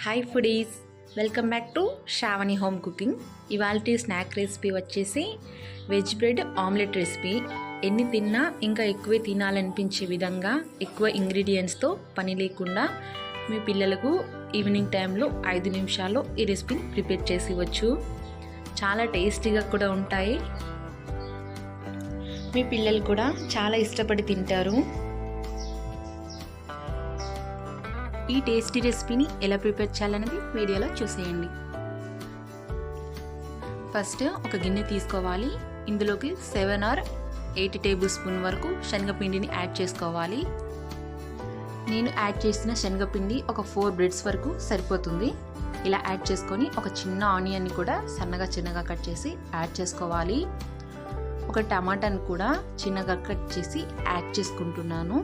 Hi foodies, welcome back to Sravani home cooking. ఇవాల్టి snack recipe వచ్చేసి veg bread omelette recipe. ఎన్ని తిన్నా ఇంకా ఎక్కువే తినాలనిపించే విధంగా ఎక్కువ ఇంగ్రీడియంట్స్తో పని లేకుండా మీ పిల్లలకు ఈవినింగ్ టైంలో 5 నిమిషాల్లో ఈ రెసిపీని ప్రిపేర్ చేసి ఇవ్వచ్చు. చాలా టేస్టీగా కూడా ఉంటాయి. మీ పిల్లలు కూడా చాలా ఇష్టపడి తింటారు. ఈ టేస్టీ రెసిపీని ఎలా ప్రిపేర్ చేయాలనేది వీడియోలో చూసేయండి. ఫస్ట్ ఒక గిన్నె తీసుకోవాలి. ఇందులోకి 7 or 8 టేబుల్ స్పూన్ వరకు శనగపిండిని యాడ్ చేసుకోవాలి. నేను యాడ్ చేసిన శనగపిండి ఒక 4 బ్రెడ్స్ వరకు సరిపోతుంది. ఇలా యాడ్ చేసుకొని ఒక చిన్న ఆనియన్ని కూడా చిన్నగా కట్ చేసి యాడ్ చేసుకోవాలి. ఒక టమాటాని కూడా చిన్నగా కట్ చేసి యాడ్ చేసుకుంటున్నాను.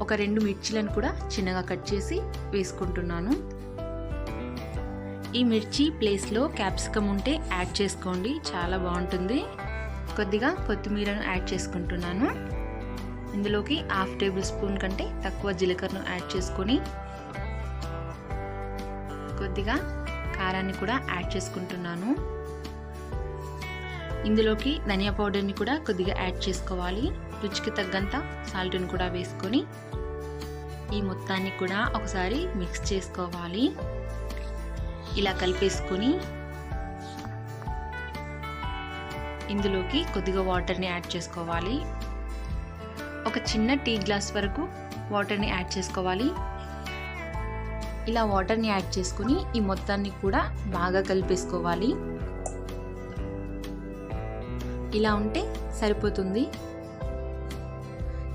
ఒక 2 మిర్చీలను కూడా చిన్నగా కట్ చేసి వేసుకుంటున్నాను. ఈ మిర్చి ప్లేస్లో క్యాప్సికమ్ ఉంటే యాడ్ చేసుకోండి, చాలా బాగుంటుంది. కొద్దిగా కొత్తిమీరను యాడ్ చేసుకుంటున్నాను. ఇందులోకి 1/2 టేబుల్ స్పూన్ కంటే తక్కువ జీలకర్రను యాడ్ చేసుకొని కొద్దిగా కారాన్ని కూడా యాడ్ చేసుకుంటున్నాను. ఇందులోకి ధనియా పౌడర్ని కూడా కొద్దిగా యాడ్ చేసుకోవాలి. రుచికి తగ్గంత సాల్ట్ని కూడా వేసుకొని ఈ మొత్తాన్ని కూడా ఒకసారి మిక్స్ చేసుకోవాలి. ఇలా కలిపేసుకొని ఇందులోకి కొద్దిగా వాటర్ని యాడ్ చేసుకోవాలి. ఒక చిన్న టీ గ్లాస్ వరకు వాటర్ని యాడ్ చేసుకోవాలి. ఇలా వాటర్ని యాడ్ చేసుకొని ఈ మొత్తాన్ని కూడా బాగా కలిపేసుకోవాలి. ఇలా ఉంటే సరిపోతుంది.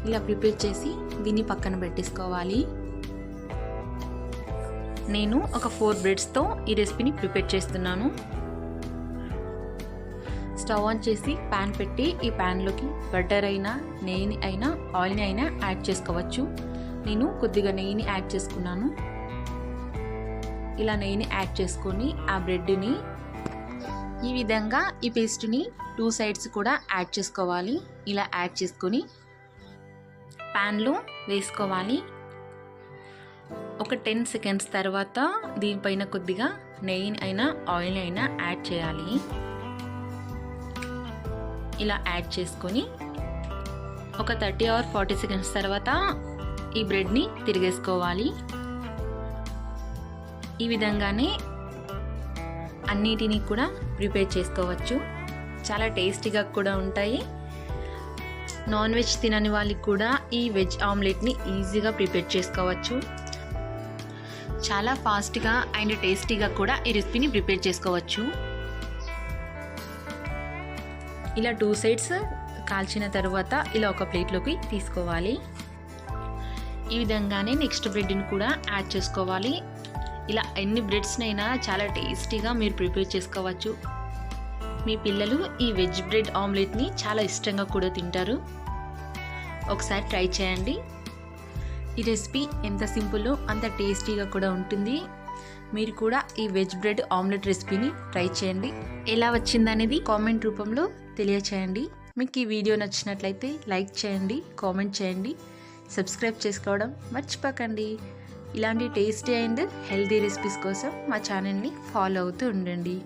ఇలా ప్రిపేర్ చేసి దీన్ని పక్కన పెట్టేసుకోవాలి. నేను ఒక 4 బ్రెడ్స్తో ఈ రెసిపీని ప్రిపేర్ చేస్తున్నాను. స్టవ్ ఆన్ చేసి ప్యాన్ పెట్టి ఈ ప్యాన్లోకి బటర్ అయినా నెయ్యిని అయినా ఆయిల్ని అయినా యాడ్ చేసుకోవచ్చు. నేను కొద్దిగా నెయ్యిని యాడ్ చేసుకున్నాను. ఇలా నెయ్యిని యాడ్ చేసుకొని ఆ బ్రెడ్ని ఈ విధంగా ఈ పేస్ట్ని 2 సైడ్స్ కూడా యాడ్ చేసుకోవాలి. ఇలా యాడ్ చేసుకొని ప్యాన్లో వేసుకోవాలి. ఒక 10 సెకండ్స్ తర్వాత దీనిపైన కొద్దిగా నెయ్యిని అయినా ఆయిల్ అయినా యాడ్ చేయాలి. ఇలా యాడ్ చేసుకొని ఒక 30 or 40 సెకండ్స్ తర్వాత ఈ బ్రెడ్ని తిరిగేసుకోవాలి. ఈ విధంగానే అన్నిటినీ కూడా ప్రిపేర్ చేసుకోవచ్చు. చాలా టేస్టీగా కూడా ఉంటాయి. నాన్ వెజ్ తినని వాళ్ళకి కూడా ఈ వెజ్ ఆమ్లెట్ని ఈజీగా ప్రిపేర్ చేసుకోవచ్చు. చాలా ఫాస్ట్గా అండ్ టేస్టీగా కూడా ఈ రెసిపీని ప్రిపేర్ చేసుకోవచ్చు. ఇలా 2 సైడ్స్ కాల్చిన తర్వాత ఇలా ఒక ప్లేట్లోకి తీసుకోవాలి. ఈ విధంగానే నెక్స్ట్ బ్రెడ్ని కూడా యాడ్ చేసుకోవాలి. ఇలా ఎన్ని బ్రెడ్స్నైనా చాలా టేస్టీగా మీరు ప్రిపేర్ చేసుకోవచ్చు. మీ పిల్లలు ఈ వెజ్ బ్రెడ్ ఆమ్లెట్ని చాలా ఇష్టంగా కూడా తింటారు. ఒకసారి ట్రై చేయండి. ఈ రెసిపీ ఎంత సింపుల్లో అంత టేస్టీగా కూడా ఉంటుంది. మీరు కూడా ఈ వెజ్ బ్రెడ్ ఆమ్లెట్ రెసిపీని ట్రై చేయండి. ఎలా వచ్చిందనేది కామెంట్ రూపంలో తెలియచేయండి. మీకు ఈ వీడియో నచ్చినట్లయితే లైక్ చేయండి, కామెంట్ చేయండి, సబ్స్క్రైబ్ చేసుకోవడం మర్చిపోకండి. ఇలాంటి టేస్టీ అండ్ హెల్తీ రెసిపీస్ కోసం మా ఛానల్ని ఫాలో అవుతూ ఉండండి.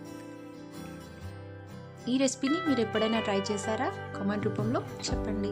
ఈ రెసిపీని మీరు ఎప్పుడైనా ట్రై చేశారా? కామెంట్ రూపంలో చెప్పండి.